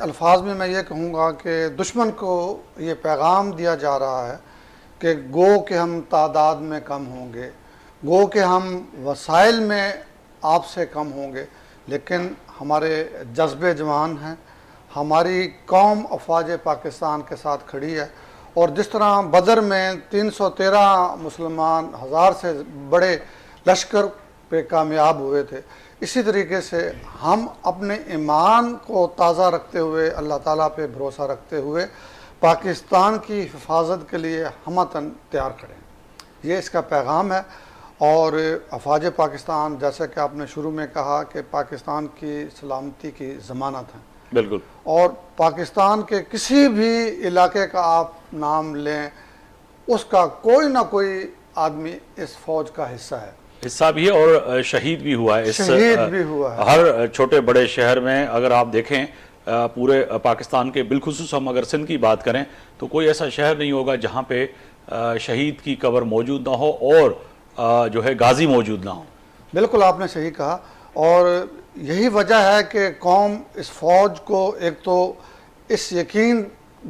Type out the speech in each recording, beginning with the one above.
الفاظ میں یہ کہوں گا کہ دشمن کو یہ پیغام دیا جا رہا ہے کہ گو کہ ہم تعداد میں کم ہوں گے، گو کہ ہم وسائل میں آپ سے کم ہوں گے، لیکن ہمارے جذبے جوان ہیں، ہماری قوم افواج پاکستان کے ساتھ کھڑی ہے، اور جس طرح بدر میں 313 مسلمان 1000 سے بڑے لشکر پہ کامیاب ہوئے تھے، اسی طریقے سے ہم اپنے ایمان کو تازہ رکھتے ہوئے، اللہ تعالیٰ پہ بھروسہ رکھتے ہوئے پاکستان کی حفاظت کے لیے ہمتاً تیار کھڑے ہیں۔ یہ اس کا پیغام ہے، اور افواج پاکستان جیسا کہ آپ نے شروع میں کہا کہ پاکستان کی سلامتی کی ضمانت ہیں، بالکل، اور پاکستان کے کسی بھی علاقے کا آپ نام لیں، اس کا کوئی نہ کوئی آدمی اس فوج کا حصہ ہے، حصہ بھی ہے اور شہید بھی ہوا ہے۔ شہید بھی ہوا ہے۔ ہر چھوٹے بڑے شہر میں اگر آپ دیکھیں پورے پاکستان کے، بالخصوص ہم اگر سندھ کی بات کریں تو کوئی ایسا شہر نہیں ہوگا جہاں پہ شہید کی قبر موجود نہ ہو اور جو ہے غازی موجود نہ ہو۔ بالکل آپ نے صحیح کہا، اور یہی وجہ ہے کہ قوم اس فوج کو ایک تو اس یقین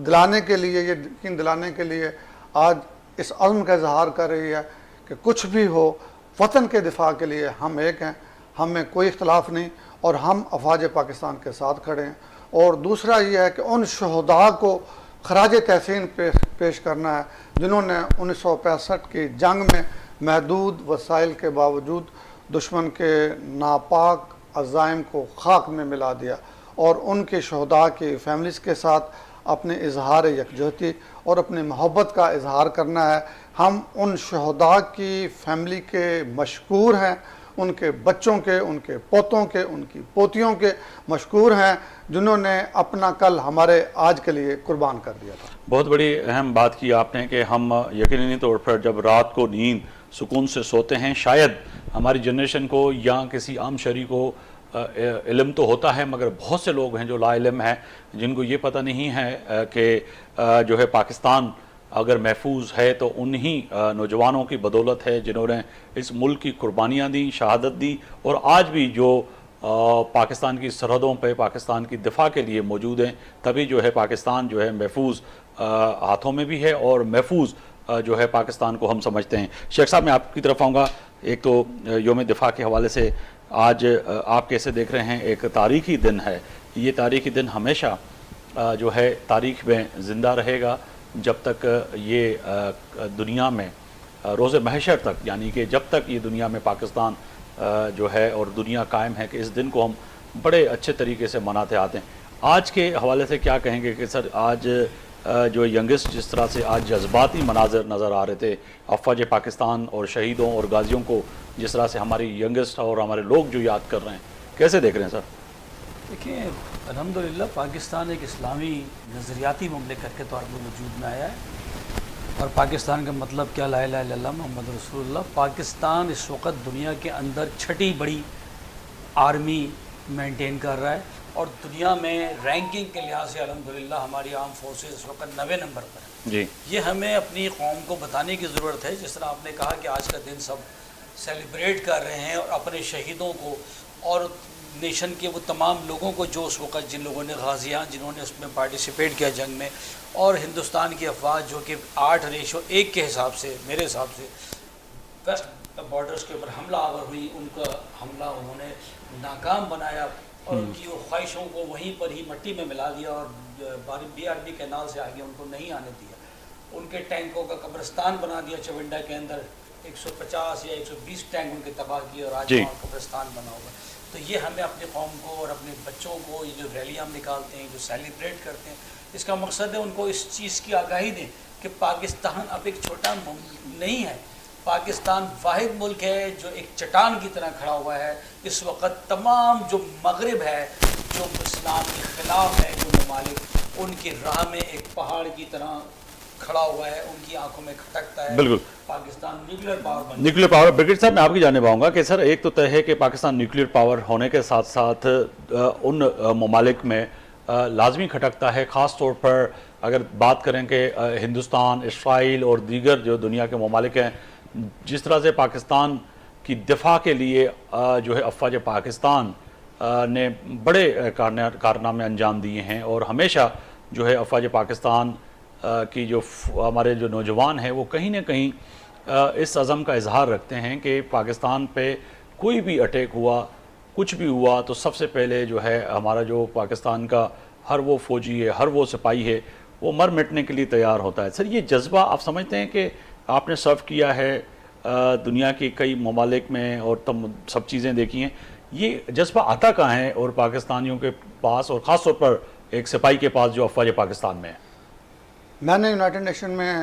دلانے کے لیے آج اس عزم کا اظہار کر رہی ہے کہ کچھ بھی ہو وطن کے دفاع کے لیے ہم ایک ہیں، ہم میں کوئی اختلاف نہیں، اور ہم افواج پاکستان کے ساتھ کھڑے ہیں۔ اور دوسرا یہ ہے کہ ان شہداء کو خراج تحسین پیش کرنا ہے جنہوں نے 1965 کی جنگ میں محدود وسائل کے باوجود دشمن کے ناپاک عزائم کو خاک میں ملا دیا، اور ان کے شہداء کی فیملیز کے ساتھ اپنے اظہار یکجہتی اور اپنی محبت کا اظہار کرنا ہے۔ ہم ان شہداء کی فیملی کے مشکور ہیں، ان کے بچوں کے، ان کے پوتوں کے، ان کی پوتیوں کے مشکور ہیں، جنہوں نے اپنا کل ہمارے آج کے لیے قربان کر دیا تھا۔ بہت بڑی اہم بات کی آپ نے کہ ہم یقینی طور پر جب رات کو نیند سکون سے سوتے ہیں، شاید ہماری جنریشن کو یا کسی عام شہری کو علم تو ہوتا ہے، مگر بہت سے لوگ ہیں جو لا علم ہیں، جن کو یہ پتہ نہیں ہے کہ جو ہے پاکستان اگر محفوظ ہے تو انہی نوجوانوں کی بدولت ہے جنہوں نے اس ملک کی قربانیاں دی، شہادت دی، اور آج بھی جو پاکستان کی سرحدوں پہ پاکستان کی دفاع کے لیے موجود ہیں، تبھی جو ہے پاکستان جو ہے محفوظ ہاتھوں میں بھی ہے اور محفوظ جو ہے پاکستان کو ہم سمجھتے ہیں۔ شیخ صاحب میں آپ کی طرف آؤں گا، ایک تو یوم دفاع کے حوالے سے آج آپ کیسے دیکھ رہے ہیں؟ ایک تاریخی دن ہے، یہ تاریخی دن ہمیشہ جو ہے تاریخ میں زندہ رہے گا جب تک یہ دنیا میں روز محشر تک، یعنی کہ جب تک یہ دنیا میں پاکستان جو ہے اور دنیا قائم ہے، کہ اس دن کو ہم بڑے اچھے طریقے سے مناتے آتے ہیں۔ آج کے حوالے سے کیا کہیں گے کہ سر آج جو ینگسٹ جس طرح سے آج جذباتی مناظر نظر آ رہے تھے افواج پاکستان اور شہیدوں اور غازیوں کو، جس طرح سے ہماری ینگسٹ اور ہمارے لوگ جو یاد کر رہے ہیں، کیسے دیکھ رہے ہیں سر؟ دیکھیں الحمدللہ پاکستان ایک اسلامی نظریاتی مملکت کے طور پر وجود میں آیا ہے، اور پاکستان کا مطلب کیا، لا الہ الا اللہ محمد رسول اللہ۔ پاکستان اس وقت دنیا کے اندر چھٹی بڑی آرمی مینٹین کر رہا ہے، اور دنیا میں رینکنگ کے لحاظ سے الحمدللہ ہماری آرم فورسز اس وقت 90 نمبر پر ہے۔ جی، یہ ہمیں اپنی قوم کو بتانے کی ضرورت ہے، جس طرح آپ نے کہا کہ آج کا دن سب سیلیبریٹ کر رہے ہیں، اور اپنے شہیدوں کو اور نیشن کے وہ تمام لوگوں کو جو اس وقت جن لوگوں نے غازیان جنہوں نے اس میں پارٹیسپیٹ کیا جنگ میں، اور ہندوستان کی افواج جو کہ 8:1 کے حساب سے، میرے حساب سے ویسٹ بارڈرز کے اوپر حملہ آور ہوئی، ان کا حملہ انہوں نے ناکام بنایا، اور ان کی وہ خواہشوں کو وہیں پر ہی مٹی میں ملا دیا، اور BRB کینال سے آگے ان کو نہیں آنے دیا، ان کے ٹینکوں کا قبرستان بنا دیا چونڈا کے اندر، 150 یا 120 ٹینک ان کے تباہ کیے، اور آج وہاں قبرستان بنا ہوا۔ تو یہ ہمیں اپنی قوم کو اور اپنے بچوں کو، یہ جو ریلیاں ہم نکالتے ہیں، جو سیلیبریٹ کرتے ہیں، اس کا مقصد ہے ان کو اس چیز کی آگاہی دیں کہ پاکستان اب ایک چھوٹا نہیں ہے، پاکستان واحد ملک ہے جو ایک چٹان کی طرح کھڑا ہوا ہے۔ اس وقت تمام جو مغرب ہے، جو اسلام کے خلاف ہے، جو ممالک، ان کی راہ میں ایک پہاڑ کی طرح کھڑا ہوا ہے، ان کی آنکھوں میں کھٹکتا ہے۔ بالکل، پاکستان نیوکلیر پاور بن نیوکلیر پاور۔ برگیڈ صاحب میں آپ کی جانب آؤں گا کہ سر ایک تو طے ہے کہ پاکستان نیوکلیر پاور ہونے کے ساتھ ساتھ ان ممالک میں لازمی کھٹکتا ہے، خاص طور پر اگر بات کریں کہ ہندوستان، اسرائیل اور دیگر جو دنیا کے ممالک ہیں، جس طرح سے پاکستان کی دفاع کے لیے جو ہے افواج پاکستان نے بڑے کارنامے انجام دیے ہیں، اور ہمیشہ جو ہے افواج پاکستان کی جو ہمارے جو نوجوان ہیں وہ کہیں نہ کہیں اس عزم کا اظہار رکھتے ہیں کہ پاکستان پہ کوئی بھی اٹیک ہوا، کچھ بھی ہوا، تو سب سے پہلے جو ہے ہمارا جو پاکستان کا ہر وہ فوجی ہے، ہر وہ سپاہی ہے، وہ مر مٹنے کے لیے تیار ہوتا ہے۔ سر، یہ جذبہ آپ سمجھتے ہیں کہ آپ نے سرو کیا ہے دنیا کی کئی ممالک میں اور سب چیزیں دیکھی ہیں، یہ جذبہ آتا کہاں ہے اور پاکستانیوں کے پاس، اور خاص طور پر ایک سپاہی کے پاس جو افواج پاکستان میں ہے؟ میں نے یونائٹڈ نیشن میں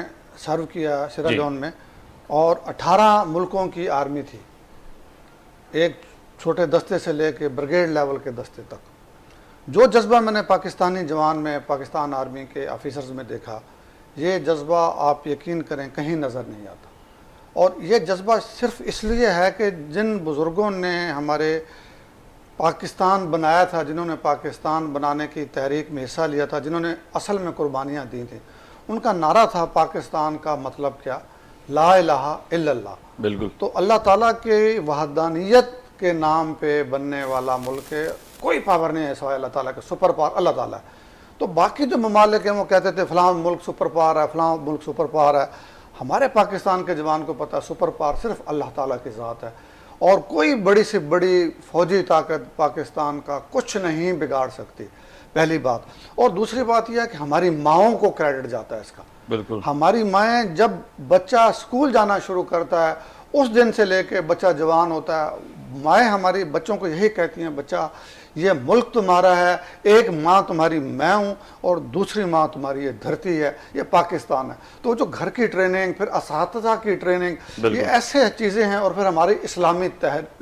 سرو کیا سیرا لیون میں، اور 18 ملکوں کی آرمی تھی، ایک چھوٹے دستے سے لے کے بریگیڈ لیول کے دستے تک۔ جو جذبہ میں نے پاکستانی جوان میں، پاکستان آرمی کے آفیسرز میں دیکھا، یہ جذبہ آپ یقین کریں کہیں نظر نہیں آتا۔ اور یہ جذبہ صرف اس لیے ہے کہ جن بزرگوں نے ہمارے پاکستان بنایا تھا، جنہوں نے پاکستان بنانے کی تحریک میں حصہ لیا تھا، جنہوں نے اصل میں قربانیاں دی تھیں، ان کا نعرہ تھا پاکستان کا مطلب کیا؟ لا الہ الا اللہ۔ بالکل۔ تو اللہ تعالیٰ کی وحدانیت کے نام پہ بننے والا ملک ہے، کوئی پاور نہیں ہے سوائے اللہ تعالیٰ کے، سپر پاور اللہ تعالیٰ ہے۔ تو باقی جو ممالک ہیں وہ کہتے تھے فلاں ملک سپر پاور ہے، فلاں ملک سپر پاور ہے۔ ہمارے پاکستان کے جوان کو پتہ ہے سپر پاور صرف اللہ تعالیٰ کی ذات ہے، اور کوئی بڑی سے بڑی فوجی طاقت پاکستان کا کچھ نہیں بگاڑ سکتی، پہلی بات۔ اور دوسری بات یہ ہے کہ ہماری ماؤں کو کریڈٹ جاتا ہے اس کا۔ بالکل۔ ہماری مائیں جب بچہ اسکول جانا شروع کرتا ہے اس دن سے لے کے بچہ جوان ہوتا ہے، مائیں ہماری بچوں کو یہی کہتی ہیں، بچہ یہ ملک تمہارا ہے، ایک ماں تمہاری میں ہوں اور دوسری ماں تمہاری یہ دھرتی ہے، یہ پاکستان ہے۔ تو جو گھر کی ٹریننگ، پھر اساتذہ کی ٹریننگ، یہ ایسے چیزیں ہیں، اور پھر ہماری اسلامی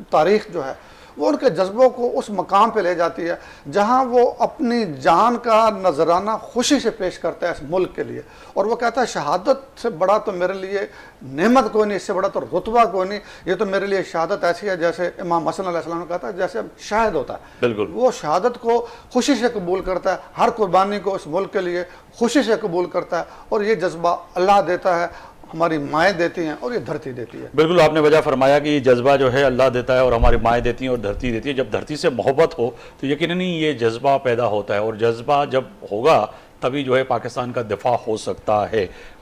تاریخ جو ہے وہ ان کے جذبوں کو اس مقام پہ لے جاتی ہے جہاں وہ اپنی جان کا نذرانہ خوشی سے پیش کرتا ہے اس ملک کے لیے، اور وہ کہتا ہے شہادت سے بڑا تو میرے لیے نعمت کوئی نہیں، اس سے بڑا تو رتبہ کوئی نہیں، یہ تو میرے لیے شہادت ایسی ہے جیسے امام حسن علیہ السلام نے کہا تھا جیسے شاہد ہوتا ہے۔ بالکل۔ وہ شہادت کو خوشی سے قبول کرتا ہے، ہر قربانی کو اس ملک کے لیے خوشی سے قبول کرتا ہے، اور یہ جذبہ اللہ دیتا ہے، ہماری مائیں دیتی ہیں، اور یہ دھرتی دیتی ہے۔ بالکل، آپ نے وجہ فرمایا کہ یہ جذبہ جو ہے اللہ دیتا ہے اور ہماری مائیں دیتی ہیں اور دھرتی دیتی ہے۔ جب دھرتی سے محبت ہو تو یقیناً یہ جذبہ پیدا ہوتا ہے، اور جذبہ جب ہوگا تبھی جو ہے پاکستان کا دفاع ہو سکتا ہے۔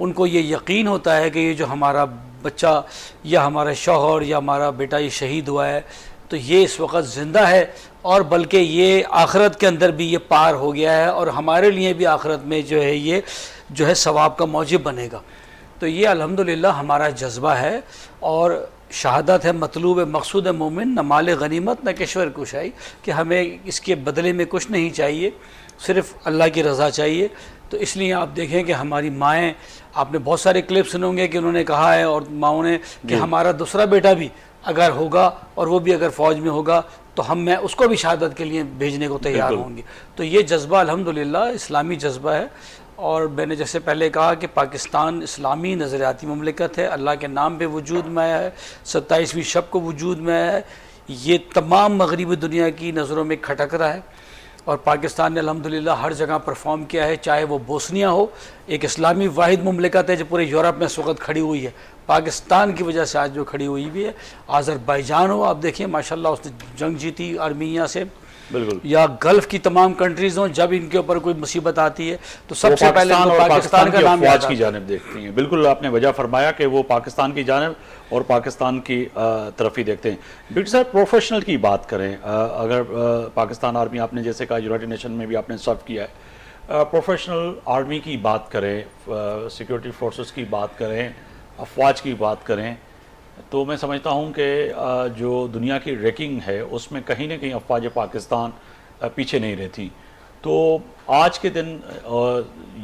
ان کو یہ یقین ہوتا ہے کہ یہ جو ہمارا بچہ یا ہمارا شوہر یا ہمارا بیٹا یہ شہید ہوا ہے تو یہ اس وقت زندہ ہے، اور بلکہ یہ آخرت کے اندر بھی یہ پار ہو گیا ہے، اور ہمارے لیے بھی آخرت میں جو ہے یہ جو ہے ثواب کا موجب بنے گا۔ تو یہ الحمدللہ ہمارا جذبہ ہے، اور شہادت ہے مطلوب مقصود مومن، نہ مال غنیمت نہ کشور کشائی، کہ ہمیں اس کے بدلے میں کچھ نہیں چاہیے، صرف اللہ کی رضا چاہیے۔ تو اس لیے آپ دیکھیں کہ ہماری مائیں، آپ نے بہت سارے کلپ سنے ہوں گے کہ انہوں نے کہا ہے، اور ماؤں نے، کہ ہمارا دوسرا بیٹا بھی اگر ہوگا اور وہ بھی اگر فوج میں ہوگا تو میں اس کو بھی شہادت کے لیے بھیجنے کو تیار ہوں گے۔ تو یہ جذبہ الحمدللہ اسلامی جذبہ ہے، اور میں نے جیسے پہلے کہا کہ پاکستان اسلامی نظریاتی مملکت ہے، اللہ کے نام پہ وجود میں آیا ہے، 27ویں شب کو وجود میں آیا ہے، یہ تمام مغربی دنیا کی نظروں میں کھٹک رہا ہے، اور پاکستان نے الحمدللہ ہر جگہ پرفارم کیا ہے، چاہے وہ بوسنیا ہو، ایک اسلامی واحد مملکت ہے جو پورے یورپ میں اس وقت کھڑی ہوئی ہے، پاکستان کی وجہ سے آج جو کھڑی ہوئی بھی ہے۔ آذربائیجان ہو، آپ دیکھیں ماشاءاللہ اس نے جنگ جیتی آرمینیا سے، بالکل، یا گلف کی تمام کنٹریز ہوں، جب ان کے اوپر کوئی مصیبت آتی ہے تو سب سے پہلے ان کو پاکستان کا نام یاد افواج کی جانب دیکھتی ہیں۔ بالکل آپ نے وجہ فرمایا کہ وہ پاکستان کی جانب اور پاکستان کی طرف ہی دیکھتے ہیں۔ ڈاکٹر صاحب پروفیشنل کی بات کریں، اگر پاکستان آرمی، آپ نے جیسے کہا یونائٹڈ نیشن میں بھی آپ نے سرو کیا ہے، پروفیشنل آرمی کی بات کریں، سیکورٹی فورسز کی بات کریں، افواج کی بات کریں، تو میں سمجھتا ہوں کہ جو دنیا کی ریکنگ ہے اس میں کہیں نہ کہیں افواج پاکستان پیچھے نہیں رہتی۔ تو آج کے دن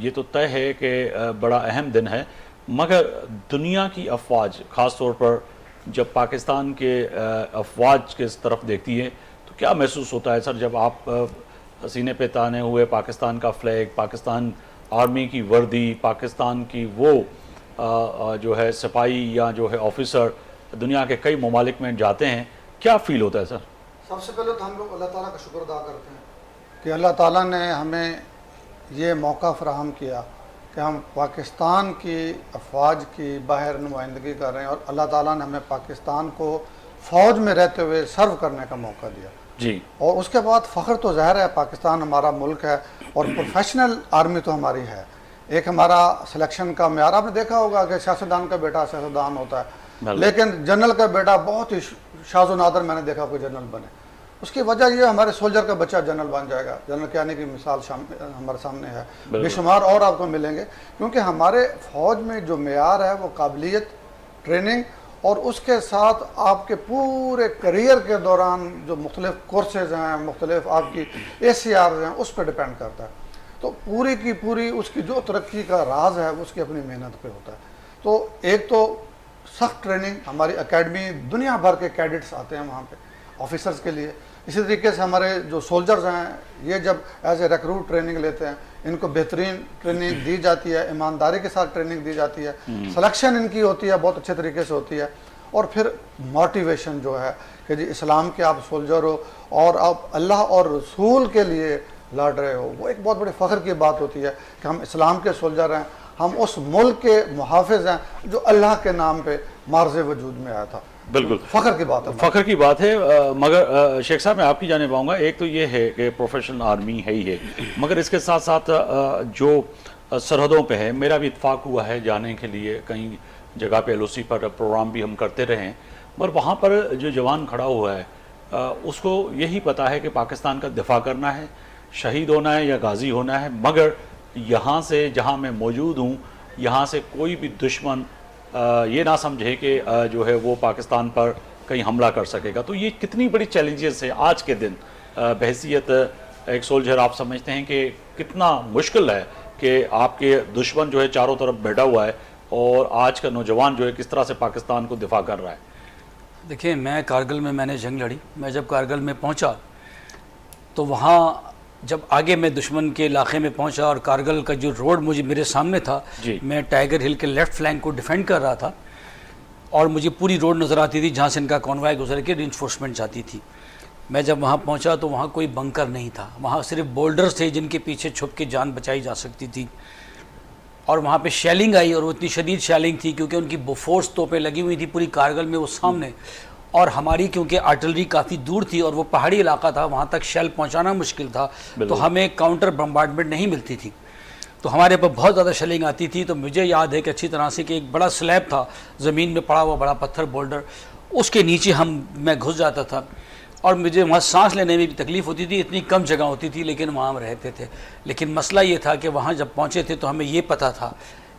یہ تو طے ہے کہ بڑا اہم دن ہے، مگر دنیا کی افواج خاص طور پر جب پاکستان کے افواج کے طرف دیکھتی ہے تو کیا محسوس ہوتا ہے سر، جب آپ سینے پہ تانے ہوئے پاکستان کا فلیگ، پاکستان آرمی کی وردی، پاکستان کی وہ جو ہے سپاہی یا جو ہے آفیسر دنیا کے کئی ممالک میں جاتے ہیں، کیا فیل ہوتا ہے سر؟ سب سے پہلے تو ہم لوگ اللہ تعالیٰ کا شکر ادا کرتے ہیں کہ اللہ تعالیٰ نے ہمیں یہ موقع فراہم کیا کہ ہم پاکستان کی افواج کی باہر نمائندگی کر رہے ہیں، اور اللہ تعالیٰ نے ہمیں پاکستان کو فوج میں رہتے ہوئے سرو کرنے کا موقع دیا جی، اور اس کے بعد فخر تو ظاہر ہے، پاکستان ہمارا ملک ہے اور پروفیشنل آرمی تو ہماری ہے۔ ایک ہمارا سلیکشن کا معیار، آپ نے دیکھا ہوگا کہ سیاستدان کا بیٹا سیاستدان ہوتا ہے، لیکن جنرل کا بیٹا بہت ہی شاذ و نادر میں نے دیکھا کوئی جنرل بنے۔ اس کی وجہ یہ ہمارے سولجر کا بچہ جنرل بن جائے گا، جنرل کیانی کی مثال ہمارے سامنے ہے، بے شمار اور آپ کو ملیں گے، کیونکہ ہمارے فوج میں جو معیار ہے وہ قابلیت، ٹریننگ، اور اس کے ساتھ آپ کے پورے کریئر کے دوران جو مختلف کورسز ہیں، مختلف آپ کی ACRs ہیں، اس پہ ڈیپینڈ کرتا ہے۔ تو پوری کی پوری اس کی جو ترقی کا راز ہے وہ اس کی اپنی محنت پہ ہوتا ہے۔ تو ایک تو سخت ٹریننگ، ہماری اکیڈمی دنیا بھر کے کیڈٹس آتے ہیں وہاں پہ آفیسرز کے لیے، اسی طریقے سے ہمارے جو سولجرز ہیں یہ جب ایز اے ریکروٹ ٹریننگ لیتے ہیں، ان کو بہترین ٹریننگ دی جاتی ہے، ایمانداری کے ساتھ ٹریننگ دی جاتی ہے، سلیکشن ان کی ہوتی ہے بہت اچھے طریقے سے ہوتی ہے، اور پھر موٹیویشن جو ہے کہ جی اسلام کے آپ سولجر ہو اور آپ اللہ اور رسول کے لیے لڑ رہے ہو، وہ ایک بہت بڑے فخر کی بات ہوتی ہے کہ ہم اسلام کے سولجر ہیں، ہم اس ملک کے محافظ ہیں جو اللہ کے نام پہ مارز وجود میں آیا تھا۔ بالکل فخر کی بات ہے، فخر کی بات ہے، مگر شیخ صاحب میں آپ کی جانب آؤں گا۔ ایک تو یہ ہے کہ پروفیشنل آرمی ہے ہی ہے، مگر اس کے ساتھ ساتھ جو سرحدوں پہ ہے، میرا بھی اتفاق ہوا ہے جانے کے لیے، کئی جگہ پہ LOC پر پروگرام بھی ہم کرتے رہے ہیں، مگر وہاں پر جو جوان کھڑا ہوا ہے اس کو یہی پتا ہے کہ پاکستان کا دفاع کرنا ہے، شہید ہونا ہے یا غازی ہونا ہے، مگر یہاں سے جہاں میں موجود ہوں یہاں سے کوئی بھی دشمن یہ نہ سمجھے کہ جو ہے وہ پاکستان پر کہیں حملہ کر سکے گا۔ تو یہ کتنی بڑی چیلنجز ہے آج کے دن، بحیثیت ایک سولجر آپ سمجھتے ہیں کہ کتنا مشکل ہے کہ آپ کے دشمن جو ہے چاروں طرف بیٹھا ہوا ہے اور آج کا نوجوان جو ہے کس طرح سے پاکستان کو دفاع کر رہا ہے؟ دیکھیں، میں کارگل میں نے جنگ لڑی، میں جب کارگل میں پہنچا تو وہاں جب آگے میں دشمن کے علاقے میں پہنچا اور کارگل کا جو روڈ میرے سامنے تھا، میں ٹائیگر ہل کے لیفٹ فلینک کو ڈیفینڈ کر رہا تھا، اور مجھے پوری روڈ نظر آتی تھی جہاں سے ان کا کانوائے گزر کے رینفورسمنٹ جاتی تھی۔ میں جب وہاں پہنچا تو وہاں کوئی بنکر نہیں تھا، وہاں صرف بولڈرز تھے جن کے پیچھے چھپ کے جان بچائی جا سکتی تھی، اور وہاں پہ شیلنگ آئی اور وہ اتنی شدید شیلنگ تھی کیونکہ ان کی بوفورس توپیں لگی ہوئی تھی پوری کارگل میں وہ سامنے، اور ہماری کیونکہ آرٹلری کافی دور تھی اور وہ پہاڑی علاقہ تھا، وہاں تک شیل پہنچانا مشکل تھا، تو ہمیں کاؤنٹر بمبارڈمنٹ نہیں ملتی تھی۔ تو ہمارے پر بہت زیادہ شیلنگ آتی تھی. تو مجھے یاد ہے کہ اچھی طرح سے کہ ایک بڑا سلیب تھا زمین میں پڑا ہوا, بڑا پتھر بولڈر, اس کے نیچے میں گھس جاتا تھا اور مجھے وہاں سانس لینے میں بھی تکلیف ہوتی تھی. اتنی کم جگہ ہوتی تھی لیکن وہاں ہم رہتے تھے. لیکن مسئلہ یہ تھا کہ وہاں جب پہنچے تھے تو ہمیں یہ پتہ تھا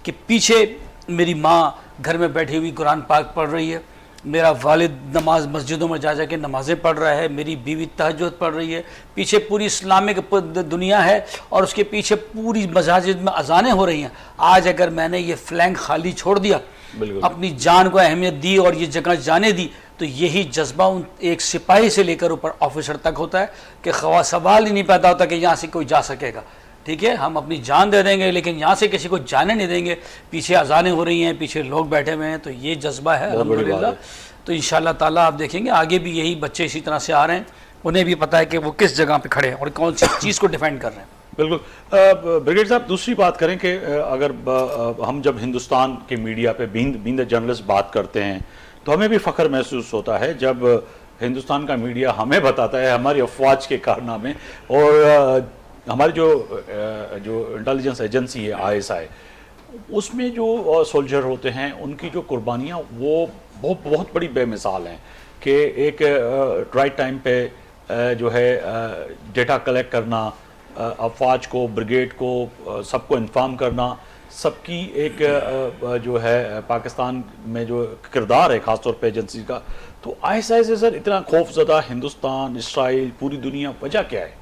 کہ پیچھے میری ماں گھر میں بیٹھی ہوئی قرآن پاک پڑھ رہی ہے, میرا والد نماز مسجدوں میں جا جا کے نمازیں پڑھ رہا ہے, میری بیوی تہجد پڑھ رہی ہے, پیچھے پوری اسلامک دنیا ہے اور اس کے پیچھے پوری مساجد میں اذانیں ہو رہی ہیں. آج اگر میں نے یہ فلینک خالی چھوڑ دیا, اپنی جان کو اہمیت دی اور یہ جگہ جانے دی, تو یہی جذبہ ایک سپاہی سے لے کر اوپر آفیسر تک ہوتا ہے کہ سوال ہی نہیں پیدا ہوتا کہ یہاں سے کوئی جا سکے گا. ٹھیک ہے, ہم اپنی جان دے دیں گے لیکن یہاں سے کسی کو جانے نہیں دیں گے. پیچھے اذانیں ہو رہی ہیں, پیچھے لوگ بیٹھے ہوئے ہیں, تو یہ جذبہ ہے الحمدللہ. تو انشاءاللہ تعالیٰ آپ دیکھیں گے آگے بھی یہی بچے اسی طرح سے آ رہے ہیں, انہیں بھی پتہ ہے کہ وہ کس جگہ پہ کھڑے ہیں اور کون سی چیز کو ڈیفینڈ کر رہے ہیں. بالکل. بریگیڈ صاحب, دوسری بات کریں کہ اگر ہم جب ہندوستان کے میڈیا پہ بین دا جرنلسٹ بات کرتے ہیں تو ہمیں بھی فخر محسوس ہوتا ہے جب ہندوستان کا میڈیا ہمیں بتاتا ہے ہماری افواج کے کارنامے, اور ہماری جو انٹیلیجنس ایجنسی ہے ISI, اس میں جو سولجر ہوتے ہیں ان کی جو قربانیاں وہ بہت بڑی بے مثال ہیں کہ ایک رائٹ ٹائم پہ جو ہے ڈیٹا کلیکٹ کرنا, افواج کو, بریگیڈ کو, سب کو انفارم کرنا, سب کی ایک جو ہے پاکستان میں جو کردار ہے خاص طور پہ ایجنسی کا. تو ISI سے سر اتنا خوف زدہ ہندوستان, اسرائیل, پوری دنیا, وجہ کیا ہے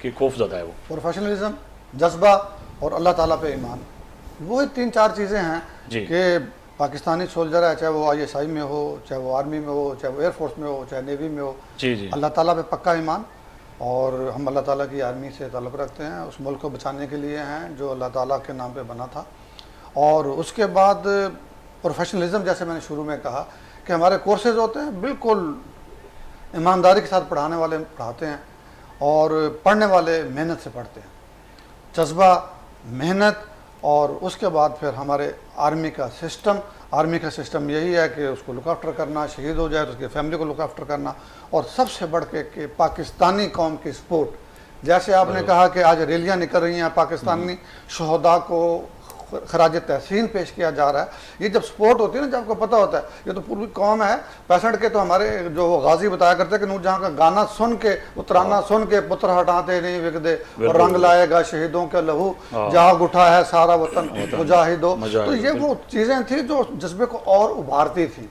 کہ خوف زدہ ہے وہ؟ پروفیشنلزم, جذبہ اور اللہ تعالیٰ پہ ایمان. وہی 3-4 چیزیں ہیں کہ پاکستانی سولجر ہے, چاہے وہ ISI میں ہو, چاہے وہ آرمی میں ہو, چاہے وہ ایئر فورس میں ہو, چاہے نیوی میں ہو, اللہ تعالیٰ پہ پکا ایمان. اور ہم اللہ تعالیٰ کی آرمی سے تعلق رکھتے ہیں, اس ملک کو بچانے کے لیے ہیں جو اللہ تعالیٰ کے نام پہ بنا تھا. اور اس کے بعد پروفیشنلزم, جیسے میں نے شروع میں کہا کہ ہمارے کورسز ہوتے ہیں بالکل ایمانداری کے ساتھ پڑھانے والے پڑھاتے ہیں اور پڑھنے والے محنت سے پڑھتے ہیں. جذبہ, محنت, اور اس کے بعد پھر ہمارے آرمی کا سسٹم یہی ہے کہ اس کو لک آفٹر کرنا, شہید ہو جائے تو اس کی فیملی کو لک آفٹر کرنا, اور سب سے بڑھ کے کہ پاکستانی قوم کی سپورٹ. جیسے آپ نے کہا کہ آج ریلیاں نکل رہی ہیں, پاکستانی شہداء کو خراج تحسین پیش کیا جا رہا ہے. یہ جب سپورٹ ہوتی ہے نا, جب آپ کو پتہ ہوتا ہے یہ تو پوری قوم ہے 65 کے, تو ہمارے جو غازی بتایا کرتے کہ نور جہاں کا گانا سن کے, وہ ترانہ سن کے, پتر ہٹاتے نہیں وکدے اور رنگ لائے گا شہیدوں کے لہو, جہاں اٹھا ہے سارا وطن مجاہدو. تو یہ وہ چیزیں تھیں جو جذبے کو اور ابھارتی تھیں.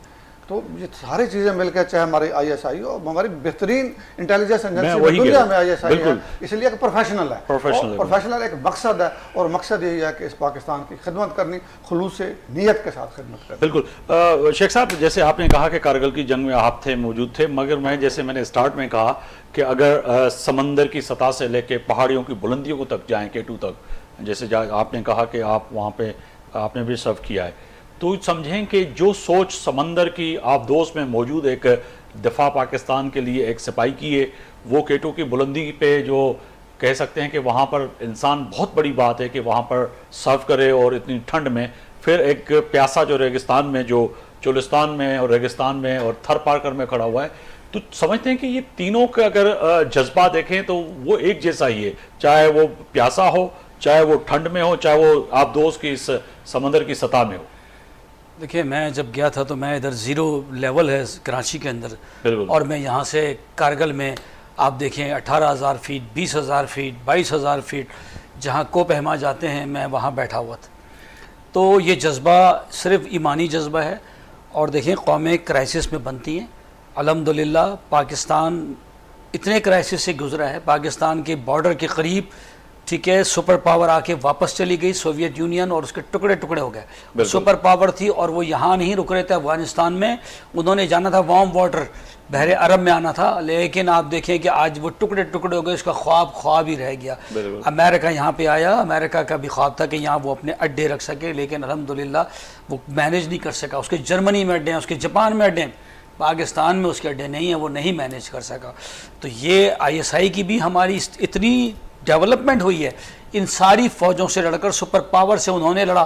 تو یہ ساری چیزیں مل کے, چاہے ہماری ISI ہو, ہماری بہترین انٹیلیجنس ایجنسی دنیا میں ISI ہے, اس لیے کہ پروفیشنل ہے. پروفیشنل ایک مقصد ہے, اور مقصد یہی ہے کہ اس پاکستان کی خدمت کرنی, خلوص نیت کے ساتھ خدمت کرنی. بالکل. شیخ صاحب, جیسے آپ نے کہا کہ کارگل کی جنگ میں آپ موجود تھے, مگر جیسے میں نے اسٹارٹ میں کہا کہ اگر سمندر کی سطح سے لے کے پہاڑیوں کی بلندیوں کو تک جائیں, K2 تک, جیسے آپ نے کہا کہ آپ وہاں پہ آپ نے بھی سرو کیا ہے, تو سمجھیں کہ جو سوچ سمندر کی آپ دوست میں موجود ایک دفاع پاکستان کے لیے ایک سپاہی کی ہے, وہ K2 کی بلندی پہ جو کہہ سکتے ہیں کہ وہاں پر انسان, بہت بڑی بات ہے کہ وہاں پر سرو کرے اور اتنی ٹھنڈ میں, پھر ایک پیاسا جو ریگستان میں, جو چولستان میں اور ریگستان میں اور تھر پارکر میں کھڑا ہوا ہے. تو سمجھتے ہیں کہ یہ تینوں کا اگر جذبہ دیکھیں تو وہ ایک جیسا ہی ہے, چاہے وہ پیاسا ہو, چاہے وہ ٹھنڈ میں ہو, چاہے وہ آپ دوست کی اس سمندر کی سطح میں ہو. دیکھیں, میں جب گیا تھا تو میں ادھر 0 لیول ہے کراچی کے اندر, اور میں یہاں سے کارگل میں آپ دیکھیں 18,000 فیٹ, 20,000 فیٹ, 22,000 فیٹ جہاں کو پہما جاتے ہیں, میں وہاں بیٹھا ہوا تھا. تو یہ جذبہ صرف ایمانی جذبہ ہے. اور دیکھیں, قومیں کرائسس میں بنتی ہیں. الحمدللہ پاکستان اتنے کرائسس سے گزرا ہے, پاکستان کے بارڈر کے قریب, ٹھیک ہے, سپر پاور آ کے واپس چلی گئی سوویت یونین, اور اس کے ٹکڑے ٹکڑے ہو گئے. سپر پاور تھی اور وہ یہاں نہیں رک رہے تھے افغانستان میں, انہوں نے جانا تھا وارم واٹر, بحر عرب میں آنا تھا. لیکن آپ دیکھیں کہ آج وہ ٹکڑے ٹکڑے ہو گئے, اس کا خواب ہی رہ گیا. امریکہ یہاں پہ آیا, امریکہ کا بھی خواب تھا کہ یہاں وہ اپنے اڈے رکھ سکے, لیکن الحمدللہ وہ مینیج نہیں کر سکا. اس کے جرمنی میں اڈے ہیں, اس کے جاپان میں اڈے ہیں, پاکستان میں اس کے اڈے نہیں ہیں, وہ نہیں مینیج کر سکا. تو یہ ISI کی بھی ہماری اتنی ڈیولپمنٹ ہوئی ہے, ان ساری فوجوں سے لڑ کر, سپر پاور سے انہوں نے لڑا,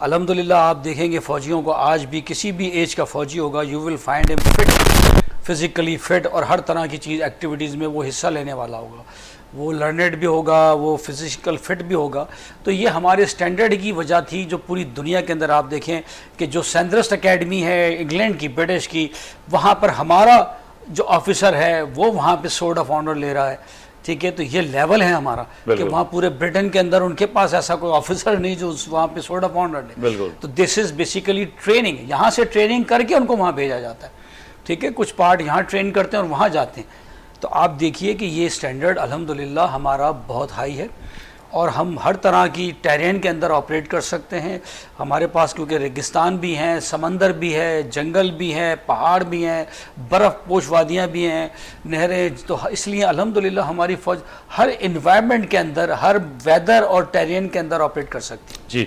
الحمدللہ آپ دیکھیں گے فوجیوں کو آج بھی کسی بھی ایج کا فوجی ہوگا you will find them fit, physically fit, اور ہر طرح کی چیز ایکٹیویٹیز میں وہ حصہ لینے والا ہوگا، وہ لرنڈ بھی ہوگا، وہ فزیکل فٹ بھی ہوگا. تو یہ ہمارے اسٹینڈرڈ کی وجہ تھی جو پوری دنیا کے اندر آپ دیکھیں کہ جو سینڈرسٹ اکیڈمی ہے انگلینڈ کی، برٹش کی، وہاں پر ہمارا جو آفیسر ہے وہ وہاں پہ سورڈ آف آنر لے رہا ہے. ٹھیک ہے، تو یہ لیول ہے ہمارا کہ وہاں پورے برٹن کے اندر ان کے پاس ایسا کوئی آفیسر نہیں جو وہاں پہ سورڈ آف آنر لے. تو دس از بیسیکلی ٹریننگ، یہاں سے ٹریننگ کر کے ان کو وہاں بھیجا جاتا ہے. ٹھیک ہے، کچھ پارٹ یہاں ٹرین کرتے ہیں اور وہاں جاتے ہیں. تو آپ دیکھیے کہ یہ اسٹینڈرڈ الحمدللہ ہمارا بہت ہائی ہے، اور ہم ہر طرح کی ٹیرین کے اندر آپریٹ کر سکتے ہیں. ہمارے پاس کیونکہ ریگستان بھی ہیں، سمندر بھی ہے، جنگل بھی ہے، پہاڑ بھی ہیں، برف پوش وادیاں بھی ہیں، نہریں. تو اس لیے الحمدللہ ہماری فوج ہر انوائرمنٹ کے اندر، ہر ویدر اور ٹیرین کے اندر آپریٹ کر سکتی ہے. جی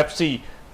FC,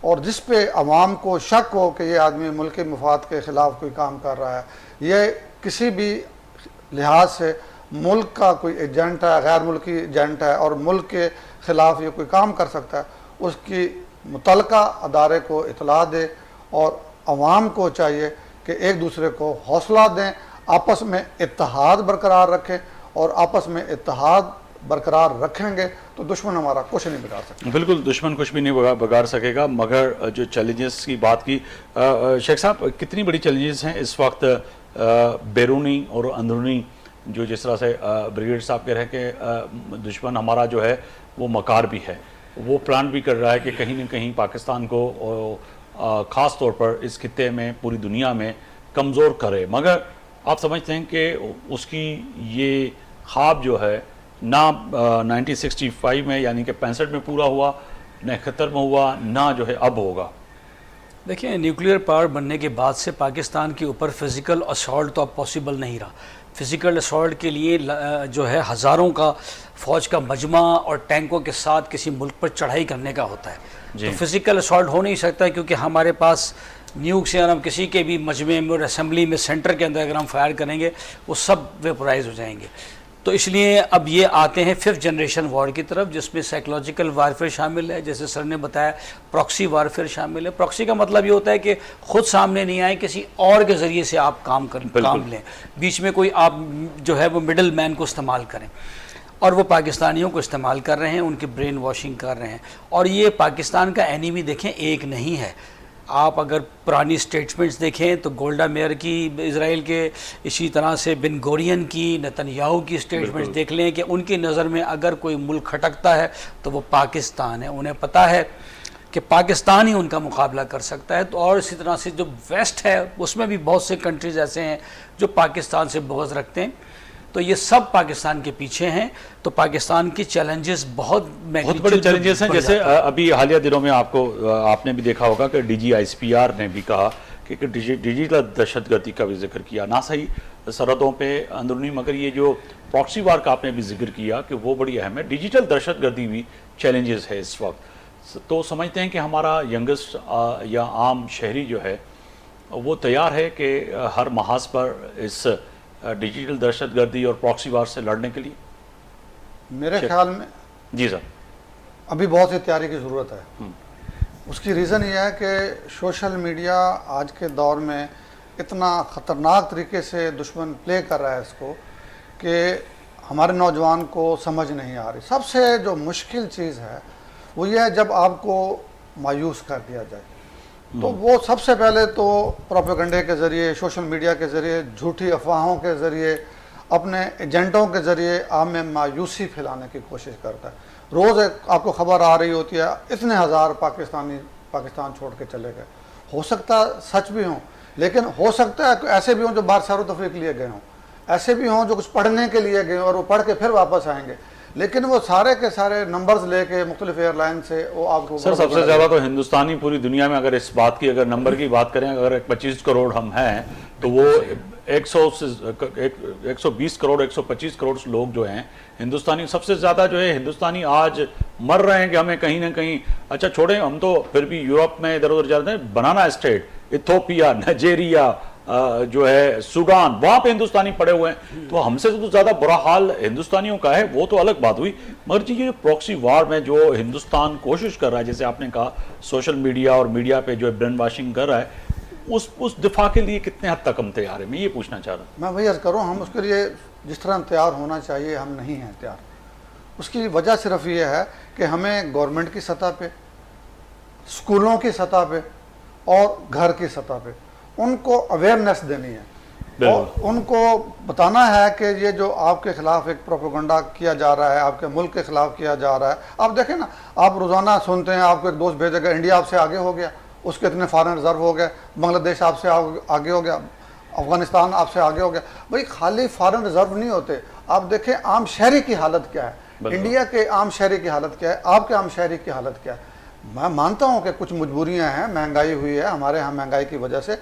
اور جس پہ عوام کو شک ہو کہ یہ آدمی ملکی مفاد کے خلاف کوئی کام کر رہا ہے، یہ کسی بھی لحاظ سے ملک کا کوئی ایجنٹ ہے، غیر ملکی ایجنٹ ہے اور ملک کے خلاف یہ کوئی کام کر سکتا ہے، اس کی متعلقہ ادارے کو اطلاع دے، اور عوام کو چاہیے کہ ایک دوسرے کو حوصلہ دیں، آپس میں اتحاد برقرار رکھیں، اور آپس میں اتحاد برقرار رکھیں گے تو دشمن ہمارا کچھ نہیں بگاڑ سکتا۔ بالکل دشمن کچھ بھی نہیں بگاڑ سکے گا، مگر جو چیلنجز کی بات کی، شیخ صاحب کتنی بڑی چیلنجز ہیں اس وقت بیرونی اور اندرونی، جو جس طرح سے بریگیڈ صاحب کہہ رہے ہیں کہ دشمن ہمارا جو ہے وہ مکار بھی ہے، وہ پلان بھی کر رہا ہے کہ کہیں نہ کہیں پاکستان کو خاص طور پر اس خطے میں پوری دنیا میں کمزور کرے، مگر آپ سمجھتے ہیں کہ اس کی یہ خواب جو ہے نہ 1965 میں یعنی کہ 65 میں پورا ہوا، نہ 71 میں ہوا، نہ جو ہے اب ہوگا؟ دیکھیں نیوکلیئر پاور بننے کے بعد سے پاکستان کے اوپر فزیکل اسالٹ تو اب پاسبل نہیں رہا۔ فزیکل اسالٹ کے لیے جو ہے ہزاروں کا فوج کا مجمع اور ٹینکوں کے ساتھ کسی ملک پر چڑھائی کرنے کا ہوتا ہے، تو فزیکل اسالٹ ہو نہیں سکتا، کیونکہ ہمارے پاس نیوک سے ہم کسی کے بھی مجمع میں اور اسمبلی میں سینٹر کے اندر اگر ہم فائر کریں گے وہ سب ویپورائز ہو جائیں گے۔ تو اس لیے اب یہ آتے ہیں 5th جنریشن وار کی طرف، جس میں سائیکلوجیکل وارفیئر شامل ہے، جیسے سر نے بتایا پراکسی وارفیئر شامل ہے۔ پراکسی کا مطلب یہ ہوتا ہے کہ خود سامنے نہیں آئے، کسی اور کے ذریعے سے آپ کام لیں، بیچ میں کوئی آپ جو ہے وہ مڈل مین کو استعمال کریں، اور وہ پاکستانیوں کو استعمال کر رہے ہیں، ان کی برین واشنگ کر رہے ہیں۔ اور یہ پاکستان کا اینیمی دیکھیں ایک نہیں ہے، آپ اگر پرانی سٹیٹمنٹس دیکھیں تو گولڈا میئر کی اسرائیل کے، اسی طرح سے بن گورین کی، نتنیاہو کی سٹیٹمنٹس دیکھ لیں کہ ان کی نظر میں اگر کوئی ملک کھٹکتا ہے تو وہ پاکستان ہے، انہیں پتہ ہے کہ پاکستان ہی ان کا مقابلہ کر سکتا ہے۔ تو اور اسی طرح سے جو ویسٹ ہے اس میں بھی بہت سے کنٹریز ایسے ہیں جو پاکستان سے بغض رکھتے ہیں، تو یہ سب پاکستان کے پیچھے ہیں۔ تو پاکستان کی چیلنجز بہت بڑے چیلنجز ہیں، جیسے ابھی حالیہ دنوں میں آپ نے بھی دیکھا ہوگا کہ D G I S P R نے بھی کہا کہ ڈیجیٹل دہشت گردی کا بھی ذکر کیا، نہ صحیح سرحدوں پہ اندرونی، مگر یہ جو پراکسی وار کا آپ نے بھی ذکر کیا کہ وہ بڑی اہم ہے۔ ڈیجیٹل دہشت گردی بھی چیلنجز ہے اس وقت، تو سمجھتے ہیں کہ ہمارا ینگسٹ یا عام شہری جو ہے وہ تیار ہے کہ ہر محاذ پر اس ڈیجیٹل دہشت گردی اور پراکسی وار سے لڑنے کے لیے؟ میرے خیال میں جی سر، ابھی بہت سی تیاری کی ضرورت ہے۔ اس کی ریزن یہ ہے کہ سوشل میڈیا آج کے دور میں اتنا خطرناک طریقے سے دشمن پلے کر رہا ہے اس کو کہ ہمارے نوجوان کو سمجھ نہیں آ رہی۔ سب سے جو مشکل چیز ہے وہ یہ ہے جب آپ کو مایوس کر دیا جائے، تو وہ سب سے پہلے تو پروپیگنڈے کے ذریعے، سوشل میڈیا کے ذریعے، جھوٹی افواہوں کے ذریعے، اپنے ایجنٹوں کے ذریعے آپ میں مایوسی پھیلانے کی کوشش کرتا ہے۔ روز آپ کو خبر آ رہی ہوتی ہے اتنے ہزار پاکستان چھوڑ کے چلے گئے، ہو سکتا سچ بھی ہوں، لیکن ہو سکتا ہے ایسے بھی ہوں جو باہر سیر و تفریح کے لیے گئے ہوں، ایسے بھی ہوں جو کچھ پڑھنے کے لیے گئے ہوں اور وہ پڑھ کے پھر واپس آئیں گے، لیکن وہ سارے کے سارے نمبرز لے کے مختلف ایئر لائن سے وہ آپ کو سر سب سے زیادہ تو ہندوستانی پوری دنیا میں، اگر اس بات کی اگر نمبر کی بات کریں، اگر 25 کروڑ ہم ہیں تو وہ 120 کروڑ 125 کروڑ لوگ جو ہیں ہندوستانی، سب سے زیادہ جو ہے ہندوستانی آج مر رہے ہیں کہ ہمیں کہیں نہ کہیں، اچھا چھوڑیں ہم تو پھر بھی یورپ میں ادھر ادھر جاتے ہیں، بنانا اسٹیٹ، ایتھوپیا، نائجیریا، جو ہے سوڈان، وہاں پہ ہندوستانی پڑے ہوئے ہیں، تو ہم سے تو زیادہ برا حال ہندوستانیوں کا ہے، وہ تو الگ بات ہوئی۔ مگر جی یہ پراکسی وار میں جو ہندوستان کوشش کر رہا ہے، جیسے آپ نے کہا سوشل میڈیا اور میڈیا پہ جو برین واشنگ کر رہا ہے، اس دفاع کے لیے کتنے حد تک ہم تیار ہیں؟ میں یہ پوچھنا چاہ رہا ہوں۔ میں وہی عرض کروں، ہم اس کے لیے جس طرح تیار ہونا چاہیے ہم نہیں ہیں تیار۔ اس کی وجہ صرف یہ ہے کہ ہمیں گورنمنٹ کی سطح پہ، اسکولوں کی سطح پہ اور گھر کی سطح پہ ان کو اویئرنیس دینی ہے، اور ان کو بتانا ہے کہ یہ جو آپ کے خلاف ایک پروپیگنڈا کیا جا رہا ہے، آپ کے ملک کے خلاف کیا جا رہا ہے۔ آپ دیکھیں نا، آپ روزانہ سنتے ہیں آپ کو ایک دوست بھیجے گا انڈیا آپ سے آگے ہو گیا، اس کے اتنے فارن ریزرو ہو گئے، بنگلہ دیش آپ سے آگے ہو گیا، افغانستان آپ سے آگے ہو گیا۔ بھائی خالی فارن ریزرو نہیں ہوتے، آپ دیکھیں عام شہری کی حالت کیا ہے، انڈیا کے عام شہری کی حالت کیا ہے، آپ کے عام شہری کی حالت کیا ہے۔ میں مانتا ہوں کہ کچھ مجبوریاں ہیں، مہنگائی ہوئی ہے ہمارے ہاں مہنگائی کی وجہ سے،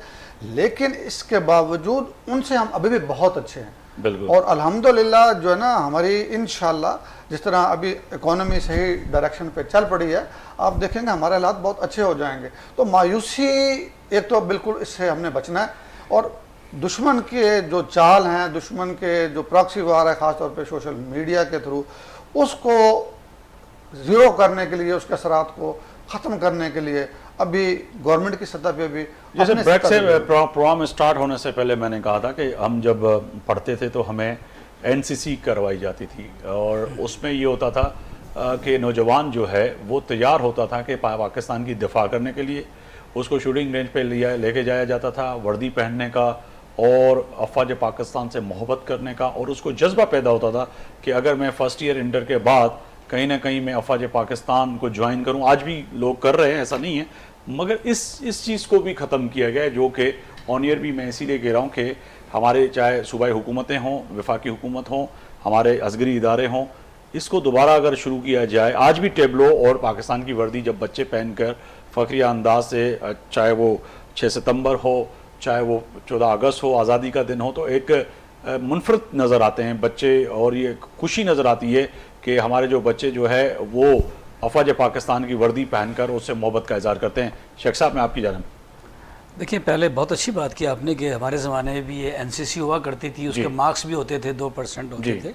لیکن اس کے باوجود ان سے ہم ابھی بھی بہت اچھے ہیں۔ بالکل. اور الحمدللہ جو ہے نا ہماری انشاءاللہ جس طرح ابھی اکانومی صحیح ڈائریکشن پہ چل پڑی ہے، آپ دیکھیں گے ہمارے حالات بہت اچھے ہو جائیں گے. تو مایوسی ایک تو بالکل اس سے ہم نے بچنا ہے، اور دشمن کے جو چال ہیں، دشمن کے جو پراکسی وار ہے خاص طور پہ سوشل میڈیا کے تھرو، اس کو زیرو کرنے کے لیے، اس کے اثرات کو ختم کرنے کے لیے ابھی گورنمنٹ کی سطح پہ بھی جیسے اپنے بریک سطح سے پہ بھی- پروگرام سٹارٹ ہونے سے پہلے میں نے کہا تھا کہ ہم جب پڑھتے تھے تو ہمیں NCC کروائی جاتی تھی، اور اس میں یہ ہوتا تھا کہ نوجوان جو ہے وہ تیار ہوتا تھا کہ پاکستان کی دفاع کرنے کے لیے اس کو شوٹنگ رینج پہ لے کے جایا جاتا تھا، وردی پہننے کا اور افواج پاکستان سے محبت کرنے کا، اور اس کو جذبہ پیدا ہوتا تھا کہ اگر میں فرسٹ ایئر انٹر کے بعد کہیں نہ کہیں میں افواج پاکستان کو جوائن کروں. آج بھی لوگ کر رہے ہیں، ایسا نہیں ہے، مگر اس چیز کو بھی ختم کیا گیا ہے، جو کہ آن ایئر بھی میں اسی لیے کہہ رہا ہوں کہ ہمارے چاہے صوبائی حکومتیں ہوں، وفاقی حکومت ہوں، ہمارے عسکری ادارے ہوں، اس کو دوبارہ اگر شروع کیا جائے. آج بھی ٹیبلو اور پاکستان کی وردی جب بچے پہن کر فخریہ انداز سے، چاہے وہ 6 ستمبر ہو، چاہے وہ 14 اگست ہو، آزادی کا دن ہو، تو ایک منفرد نظر آتے ہیں بچے، اور یہ خوشی نظر آتی ہے کہ ہمارے جو بچے جو ہے وہ افواج پاکستان کی وردی پہن کر اس سے محبت کا اظہار کرتے ہیں. شیخ صاحب میں آپ کی جانب. دیکھیں، پہلے بہت اچھی بات کی آپ نے کہ ہمارے زمانے میں بھی یہ NCC ہوا کرتی تھی، اس کے مارکس بھی ہوتے تھے، 2% ہوتے تھے.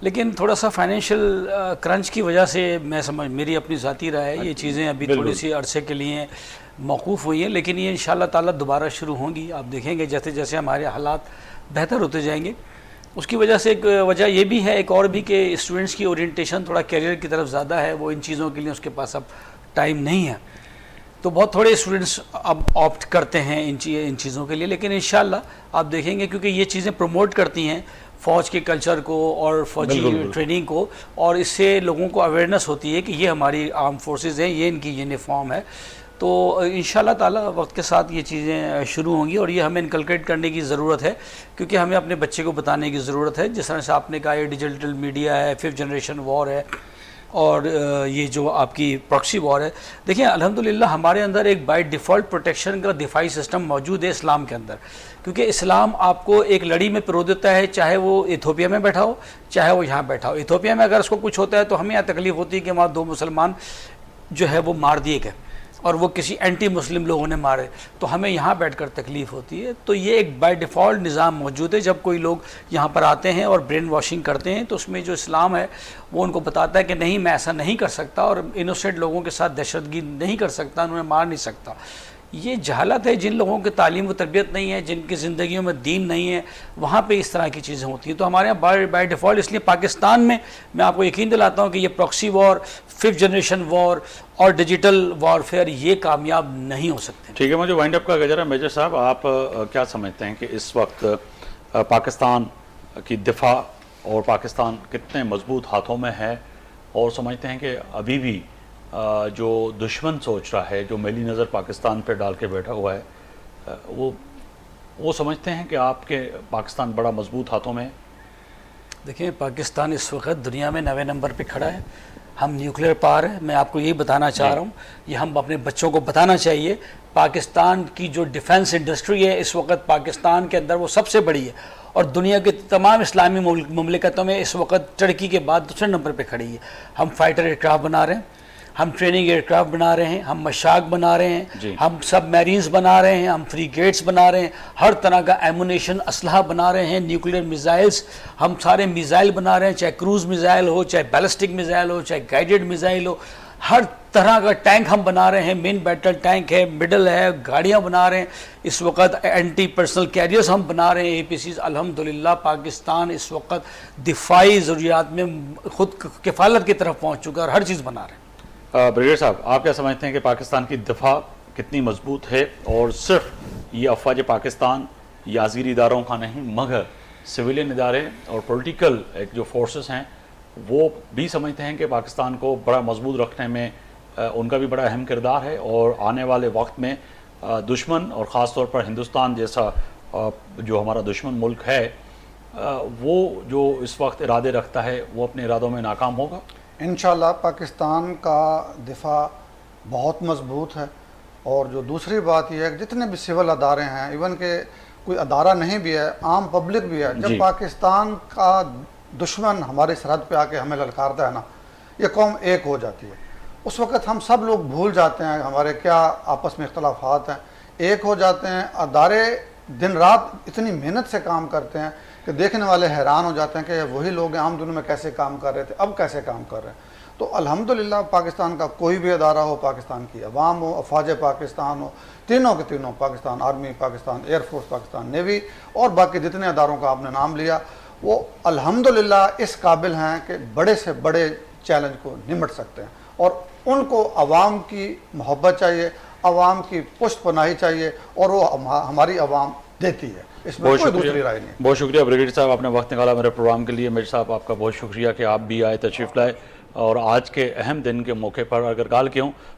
لیکن تھوڑا سا فائنینشیل کرنچ کی وجہ سے میری اپنی ذاتی رائے ہے، یہ چیزیں ابھی تھوڑی سی عرصے کے لیے موقوف ہوئی ہیں، لیکن یہ انشاءاللہ تعالیٰ دوبارہ شروع ہوں گی. آپ دیکھیں گے جیسے جیسے ہمارے حالات بہتر ہوتے جائیں گے. اس کی وجہ سے ایک وجہ یہ بھی ہے، ایک اور بھی، کہ اسٹوڈنٹس کی اورینٹیشن تھوڑا کیریئر کی طرف زیادہ ہے، وہ ان چیزوں کے لیے اس کے پاس اب ٹائم نہیں ہے. تو بہت تھوڑے اسٹوڈنٹس اب آپٹ کرتے ہیں ان چیزوں کے لیے. لیکن انشاءاللہ آپ دیکھیں گے، کیونکہ یہ چیزیں پروموٹ کرتی ہیں فوج کے کلچر کو اور فوجی ٹریننگ کو، اور اس سے لوگوں کو اویئرنیس ہوتی ہے کہ یہ ہماری آرم فورسز ہیں، یہ ان کی یونیفارم ہے. تو انشاءاللہ تعالیٰ وقت کے ساتھ یہ چیزیں شروع ہوں گی، اور یہ ہمیں انکلکیٹ کرنے کی ضرورت ہے، کیونکہ ہمیں اپنے بچے کو بتانے کی ضرورت ہے. جس طرح سے آپ نے کہا یہ ڈیجیٹل میڈیا ہے، 5th جنریشن وار ہے، اور یہ جو آپ کی پراکسی وار ہے. دیکھیں الحمدللہ ہمارے اندر ایک بائی ڈیفالٹ پروٹیکشن کا دفاعی سسٹم موجود ہے اسلام کے اندر، کیونکہ اسلام آپ کو ایک لڑی میں پرو دیتا ہے، چاہے وہ ایتھوپیا میں بیٹھا ہو، چاہے وہ یہاں بیٹھا ہو. ایتھوپیا میں اگر اس کو کچھ ہوتا ہے تو ہمیں یہاں تکلیف ہوتی ہے کہ وہاں 2 مسلمان جو ہے وہ مار دیے گئے، اور وہ کسی اینٹی مسلم لوگوں نے مارے، تو ہمیں یہاں بیٹھ کر تکلیف ہوتی ہے. تو یہ ایک بائی ڈیفالٹ نظام موجود ہے. جب کوئی لوگ یہاں پر آتے ہیں اور برین واشنگ کرتے ہیں، تو اس میں جو اسلام ہے وہ ان کو بتاتا ہے کہ نہیں، میں ایسا نہیں کر سکتا، اور انوسینٹ لوگوں کے ساتھ دہشت گردی نہیں کر سکتا، انہیں مار نہیں سکتا. یہ جہالت ہے، جن لوگوں کی تعلیم و تربیت نہیں ہے، جن کی زندگیوں میں دین نہیں ہے، وہاں پہ اس طرح کی چیزیں ہوتی ہیں. تو ہمارے یہاں بائی ڈیفالٹ، اس لیے پاکستان میں آپ کو یقین دلاتا ہوں کہ یہ پراکسی وار، 5th جنریشن وار اور ڈیجیٹل وارفیئر یہ کامیاب نہیں ہو سکتے. ٹھیک ہے، مجھے وائنڈ اپ کا گزرا. میجر صاحب آپ کیا سمجھتے ہیں کہ اس وقت پاکستان کی دفاع اور پاکستان کتنے مضبوط ہاتھوں میں ہے، اور سمجھتے ہیں کہ ابھی بھی جو دشمن سوچ رہا ہے، جو میلی نظر پاکستان پہ ڈال کے بیٹھا ہوا ہے، وہ سمجھتے ہیں کہ آپ کے پاکستان بڑا مضبوط ہاتھوں میں ہے؟ دیکھیں پاکستان اس وقت دنیا میں 9ویں نمبر پہ کھڑا ہے. ہم نیوکلیر پاور ہے. میں آپ کو یہی بتانا چاہ رہا ہوں، یہ ہم اپنے بچوں کو بتانا چاہیے. پاکستان کی جو ڈیفنس انڈسٹری ہے اس وقت پاکستان کے اندر وہ سب سے بڑی ہے، اور دنیا کے تمام اسلامی مملکتوں میں اس وقت ترکی کے بعد 2 نمبر پہ کھڑی ہے. ہم فائٹر ایئر کرافٹ بنا رہے ہیں، ہم ٹریننگ ایئر کرافٹ بنا رہے ہیں، ہم مشاق بنا رہے ہیں، ہم سب میرینز بنا رہے ہیں، ہم فری گیٹس بنا رہے ہیں، ہر طرح کا ایمونیشن اسلحہ بنا رہے ہیں، نیوکلیر میزائلز، ہم سارے میزائل بنا رہے ہیں، چاہے کروز میزائل ہو، چاہے بیلسٹک میزائل ہو، چاہے گائیڈڈ میزائل ہو، ہر طرح کا ٹینک ہم بنا رہے ہیں. مین بیٹل ٹینک ہے، مڈل ہے، گاڑیاں بنا رہے ہیں اس وقت، اینٹی پرسنل کیریئرز ہم بنا رہے ہیں، APCs. الحمدللہ پاکستان اس وقت دفاعی ضروریات میں خود کفالت کی طرف پہنچ چکا ہے، اور ہر چیز بنا رہے ہیں. بریگیڈیئر صاحب آپ کیا سمجھتے ہیں کہ پاکستان کی دفاع کتنی مضبوط ہے، اور صرف یہ افواج پاکستان یا عسکری اداروں کا نہیں، مگر سویلین ادارے اور پولیٹیکل جو فورسز ہیں وہ بھی سمجھتے ہیں کہ پاکستان کو بڑا مضبوط رکھنے میں ان کا بھی بڑا اہم کردار ہے، اور آنے والے وقت میں دشمن اور خاص طور پر ہندوستان جیسا جو ہمارا دشمن ملک ہے وہ جو اس وقت ارادے رکھتا ہے وہ اپنے ارادوں میں ناکام ہوگا؟ انشاءاللہ پاکستان کا دفاع بہت مضبوط ہے. اور جو دوسری بات یہ ہے کہ جتنے بھی سول ادارے ہیں، ایون کہ کوئی ادارہ نہیں بھی ہے، عام پبلک بھی ہے، جی۔ جب پاکستان کا دشمن ہماری سرحد پہ آ کے ہمیں للکارتا ہے نا، یہ قوم ایک ہو جاتی ہے۔ اس وقت ہم سب لوگ بھول جاتے ہیں ہمارے کیا آپس میں اختلافات ہیں، ایک ہو جاتے ہیں۔ ادارے دن رات اتنی محنت سے کام کرتے ہیں کہ دیکھنے والے حیران ہو جاتے ہیں کہ وہی لوگ عام دنوں میں کیسے کام کر رہے تھے، اب کیسے کام کر رہے ہیں۔ تو الحمدللہ پاکستان کا کوئی بھی ادارہ ہو، پاکستان کی عوام ہو، افواج پاکستان ہو، تینوں کے تینوں، Pakistan army, Pakistan air force, Pakistan navy اور باقی جتنے اداروں کا آپ نے نام لیا، وہ الحمدللہ اس قابل ہیں کہ بڑے سے بڑے چیلنج کو نمٹ سکتے ہیں، اور ان کو عوام کی محبت چاہیے، عوام کی پشت پناہی چاہیے، اور وہ ہماری عوام دیتی ہے، اس میں بہت کوئی شکریہ، دوسری رائے نہیں۔ بہت شکریہ بریگیڈیئر صاحب، آپ نے وقت نکالا میرے پروگرام کے لیے۔ میرے صاحب آپ کا بہت شکریہ کہ آپ بھی آئے، تشریف لائے، اور آج کے اہم دن کے موقع پر اگر گال کیوں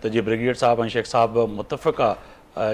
تو جی بریگیڈیئر صاحب اور شیخ صاحب متفقہ